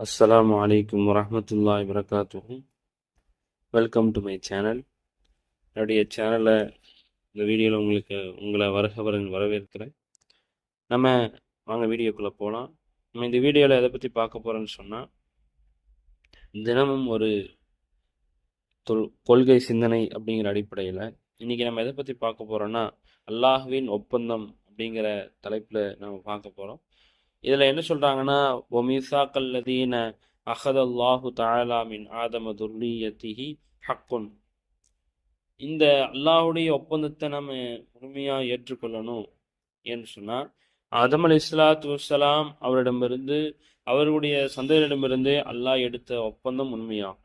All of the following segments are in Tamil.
அஸ்ஸலாமு அலைக்கும் வரஹ்மத்துல்லாஹி வரகாத்துஹு. Welcome to my channel. என்னுடைய சேனலை இந்த வீடியோவில் உங்களை வரவேற்கிறேன். நம்ம வாங்க வீடியோக்குள்ளே போகலாம். நம்ம இந்த வீடியோவில் எதை பற்றி பார்க்க போகிறோன்னு சொன்னால், தினமும் ஒரு கொள்கை சிந்தனை அப்படிங்கிற அடிப்படையில் இன்றைக்கி நம்ம எதை பற்றி பார்க்க போகிறோன்னா, அல்லாஹ்வின் ஒப்பந்தம் அப்படிங்கிற தலைப்பில் நம்ம பார்க்க போகிறோம். இதில் என்ன சொல்கிறாங்கன்னா, ஒமிசாக்கல்லதீன அஹதல்லாஹு தஆலா மின் ஆதம துர்ரிய்யத்திஹி ஹக்குன். இந்த அல்லாஹுடைய ஒப்பந்தத்தை நம்ம முழுமையாக ஏற்றுக்கொள்ளணும் ஏன்னு சொன்னால், ஆதம் அலைஹிஸ்ஸலாத்து வஸ்ஸலாம் அவரிடமிருந்து அவருடைய சந்ததியிடமிருந்து அல்லாஹ் எடுத்த ஒப்பந்தம் உண்மையாகும்.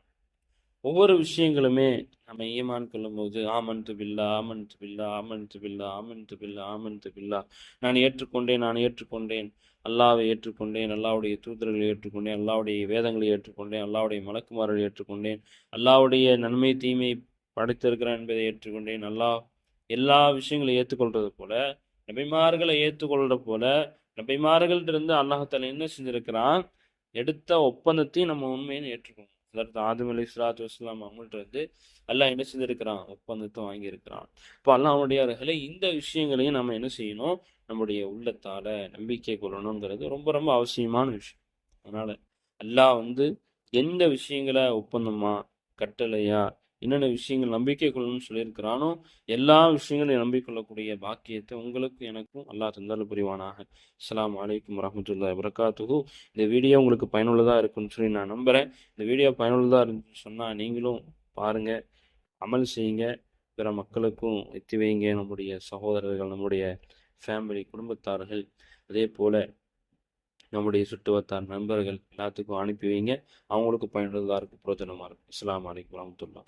ஒவ்வொரு விஷயங்களுமே நம்ம ஈமான் கொள்ளும்போது ஆமன்து பில்லா ஆமன்து பில்லா ஆமன்து பில்லா ஆமன்து பில்லா ஆமன்து பில்லா, நான் ஏற்றுக்கொண்டேன், அல்லாவை ஏற்றுக்கொண்டேன், அல்லாவுடைய தூதர்களை ஏற்றுக்கொண்டேன், அல்லாவுடைய வேதங்களை ஏற்றுக்கொண்டேன், அல்லாவுடைய மலக்குமார்களை ஏற்றுக்கொண்டேன், அல்லாவுடைய நன்மை தீமை படைத்திருக்கிறான் என்பதை ஏற்றுக்கொண்டேன், அல்லாஹ் எல்லா விஷயங்களையும் ஏற்றுக்கொள்றது போல நபிமார்களை ஏற்றுக்கொள்ற போல நபிமார்கள்ட்டிருந்து அல்லாஹால என்ன செஞ்சிருக்கிறான், எடுத்த ஒப்பந்தத்தையும் நம்ம உண்மையை ஏற்றுக்கணும். அதற்கு ஆதம் அலைஹிஸ்ஸலாத்து வஸ்ஸலாம் அவங்கள்ட்ட வந்து அல்லாஹ் என்ன செஞ்சிருக்கிறான், ஒப்பந்தத்தை வாங்கியிருக்கிறான். இப்போ அல்லாஹ்வுடையார்களே, இந்த விஷயங்களையும் நம்ம என்ன செய்யணும், நம்முடைய உள்ளத்தால நம்பிக்கை கொள்ளணுங்கிறது ரொம்ப ரொம்ப அவசியமான விஷயம். அதனால அல்லாஹ் வந்து எந்த விஷயங்களை ஒப்பந்தமா கட்டளையா என்னென்ன விஷயங்கள் நம்பிக்கை கொள்ளணும்னு சொல்லியிருக்கிறானோ எல்லா விஷயங்களையும் நம்பிக்கை கொள்ளக்கூடிய பாக்கியத்தை உங்களுக்கும் எனக்கும் அல்லாஹ் தந்தாலும் புரிவானாக. அஸ்ஸலாமு அலைக்கும் வரஹ்மத்துல்லாஹி வபரகாத்துஹு. இந்த வீடியோ உங்களுக்கு பயனுள்ளதாக இருக்குன்னு சொல்லி நான் நம்புகிறேன். இந்த வீடியோ பயனுள்ளதாக இருந்துச்சுன்னு சொன்னால் நீங்களும் பாருங்கள், அமல் செய்யுங்க, பிற மக்களுக்கும் எத்தி வைங்க. நம்முடைய சகோதரர்கள், நம்முடைய ஃபேமிலி குடும்பத்தார்கள், அதே போல் நம்முடைய சுற்றுவட்டார் நண்பர்கள் எல்லாத்துக்கும் அனுப்பி வைங்க. அவங்களுக்கும் பயனுள்ளதாக இருக்கும், பிரயோஜனமாக இருக்கும். அஸ்ஸலாமு அலைக்கும் வரஹ்மத்துல்லாஹ்.